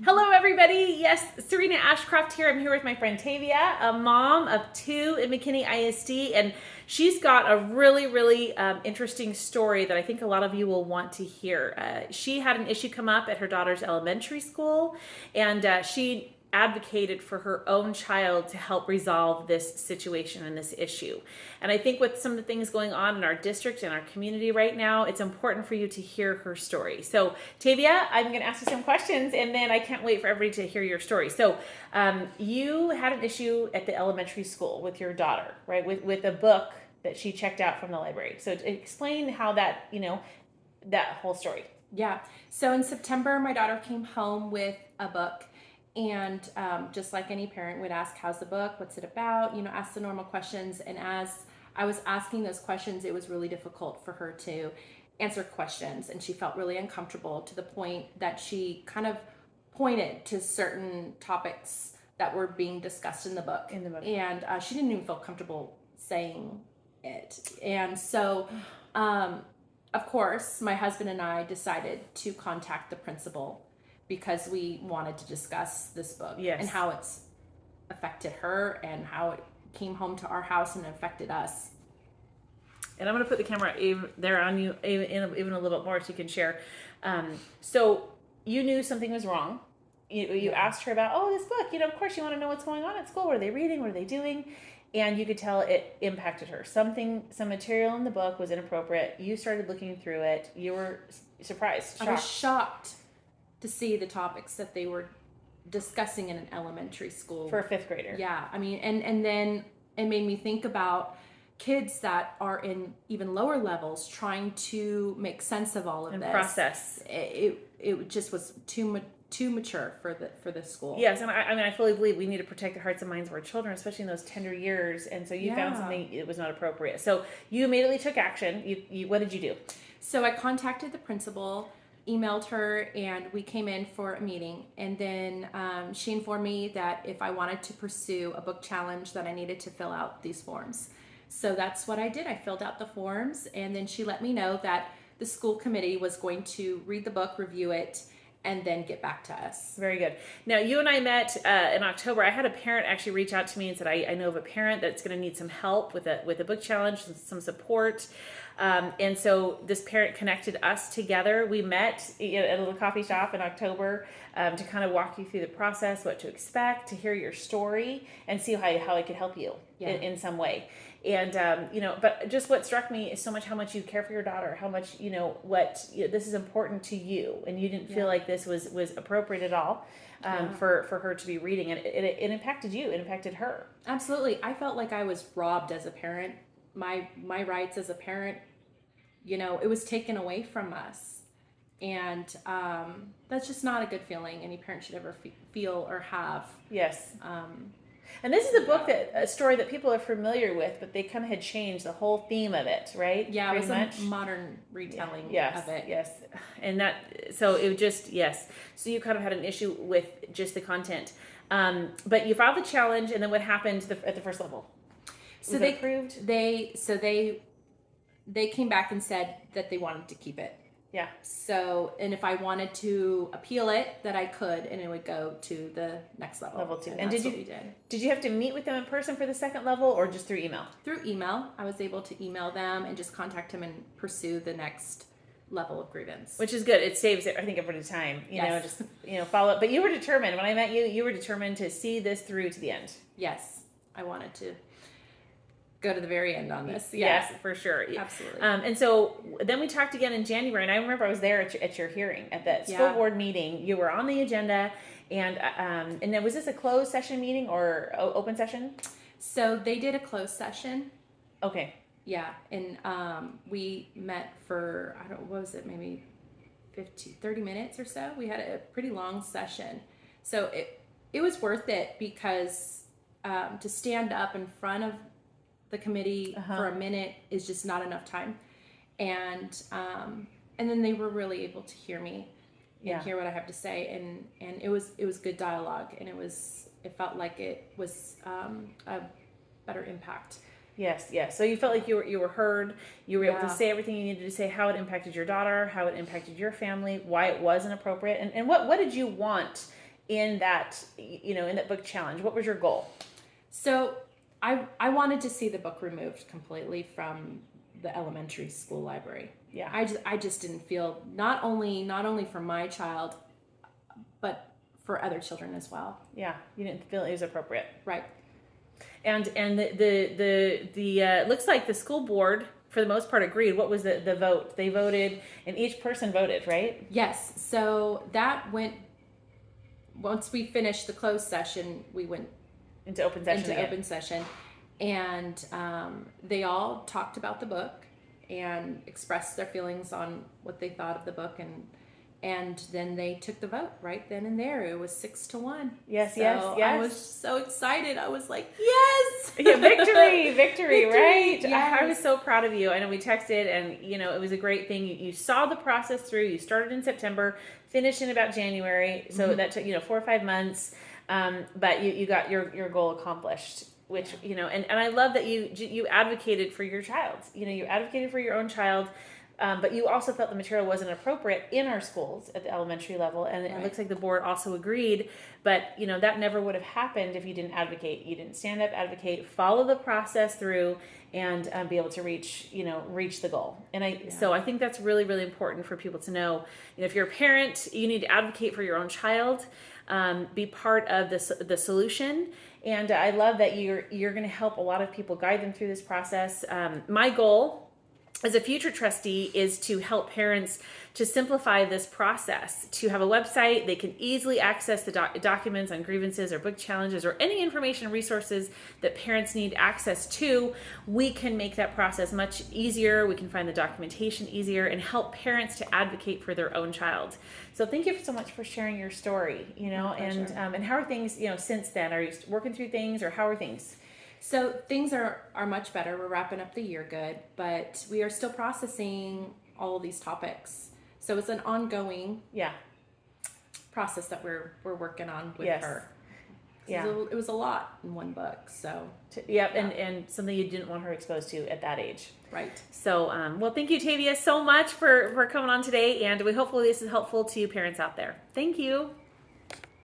Hello, everybody. Yes, Serena Ashcroft here. I'm here with my friend Tavia, a mom of two at McKinney ISD, and she's got a really interesting story that I think a lot of you will want to hear. She had an issue come up at her daughter's elementary school, and she advocated for her own child to help resolve this situation and this issue. And I think with some of the things going on in our district and our community right now, it's important for you to hear her story. So Tavia, I'm going to ask you some questions, and then I can't wait for everybody to hear your story. So you had an issue at the elementary school with your daughter, right? With a book that she checked out from the library. So explain how that, that whole story. Yeah. So in September, my daughter came home with a book. And just like any parent would ask, how's the book? What's it about? Ask the normal questions. And as I was asking those questions, it was really difficult for her to answer questions. And she felt really uncomfortable to the point that she kind of pointed to certain topics that were being discussed in the book. And she didn't even feel comfortable saying it. And so, of course, my husband and I decided to contact the principal because we wanted to discuss this book. Yes. And how it's affected her and how it came home to our house and affected us. And I'm going to put the camera there on you even a little bit more so you can share. So you knew something was wrong. You asked her about, this book. Of course you want to know what's going on at school. What are they reading? What are they doing? And you could tell it impacted her. Some material in the book was inappropriate. You started looking through it. You were surprised, shocked. I was shocked to see the topics that they were discussing in an elementary school. For a fifth grader. Yeah. I mean, and then it made me think about kids that are in even lower levels trying to make sense of all of and this. Process. It just was too mature for the school. Yes, and I fully believe we need to protect the hearts and minds of our children, especially in those tender years. And so you found something that was not appropriate. So you immediately took action. You what did you do? So I contacted the principal, emailed her, and we came in for a meeting. And then she informed me that if I wanted to pursue a book challenge, that I needed to fill out these forms. So that's what I did. I filled out the forms, and then she let me know that the school committee was going to read the book, review it, and then get back to us. Very good. Now, you and I met in October. I had a parent actually reach out to me and said, I know of a parent that's going to need some help with a book challenge, some support. And so this parent connected us together. We met at a little coffee shop in October to kind of walk you through the process, what to expect, to hear your story, and see how I could help you in some way. And, but just what struck me is so much how much you care for your daughter, how much, this is important to you. And you didn't feel like this was appropriate at all for her to be reading. And it impacted you. It impacted her. Absolutely. I felt like I was robbed as a parent. My rights as a parent, it was taken away from us. And that's just not a good feeling any parent should ever feel or have. Yes. And this is a story that people are familiar with, but they kind of had changed the whole theme of it, right? Yeah, it was a modern retelling of it. Yes. And so it was just, yes. So you kind of had an issue with just the content. But you filed the challenge, and then what happened at the first level? So they approved? They came back and said that they wanted to keep it. Yeah. So, and if I wanted to appeal it, that I could, and it would go to the next level. Level 2. And did you have to meet with them in person for the second level, or just through email? Through email. I was able to email them and just contact them and pursue the next level of grievance. Which is good. It saves, I think, everybody time. Follow up. But you were determined. When I met you, you were determined to see this through to the end. Yes. I wanted to go to the very end on this. Yes, for sure. Absolutely. And so then we talked again in January, and I remember I was there at your hearing at that school board meeting. You were on the agenda, and then was this a closed session meeting or open session? So they did a closed session. Okay. Yeah, and we met for, what was it, maybe 30 minutes or so. We had a pretty long session. So it was worth it because to stand up in front of the committee for a minute is just not enough time. And then they were really able to hear me and hear what I have to say. And it was good dialogue, and it felt like it was a better impact. Yes. So you felt like you were heard. You were able to say everything you needed to say, how it impacted your daughter, how it impacted your family, why it was inappropriate, and what did you want in that, in that book challenge? What was your goal? So I wanted to see the book removed completely from the elementary school library. Yeah. I just didn't feel, not only for my child, but for other children as well. Yeah, you didn't feel it was appropriate. Right. And the looks like the school board for the most part agreed. What was the vote? They voted, and each person voted, right? Yes. So that went, once we finished the closed session, we went Into open session again. open session, and they all talked about the book and expressed their feelings on what they thought of the book, and then they took the vote right then and there. It was 6-1. Yes, so yes. I was so excited. I was like, yes, Yeah, victory, right? Yes. I was so proud of you. I know we texted, and it was a great thing. You saw the process through. You started in September, finished in about January, so that took 4 or 5 months. But you got your goal accomplished, which and I love that you advocated for your child. You advocated for your own child. But you also felt the material wasn't appropriate in our schools at the elementary level, and it looks like the board also agreed. But that never would have happened if you didn't advocate. You didn't stand up, advocate, follow the process through, and be able to reach the goal. And so I think that's really, really important for people to know. If you're a parent, you need to advocate for your own child, be part of the solution. And I love that you're going to help a lot of people, guide them through this process. My goal as a future trustee is to help parents to simplify this process, to have a website they can easily access the documents on grievances or book challenges or any information resources that parents need access to. We can make that process much easier. We can find the documentation easier and help parents to advocate for their own child. So thank you so much for sharing your story, and how are things, since then? Are you working through things, or how are things? So things are much better. We're wrapping up the year good, but we are still processing all of these topics. So it's an ongoing process that we're working on with her. Yeah. It was a lot in one book. So and something you didn't want her exposed to at that age. Right. So well, thank you, Tavia, so much for coming on today, and hopefully this is helpful to parents out there. Thank you.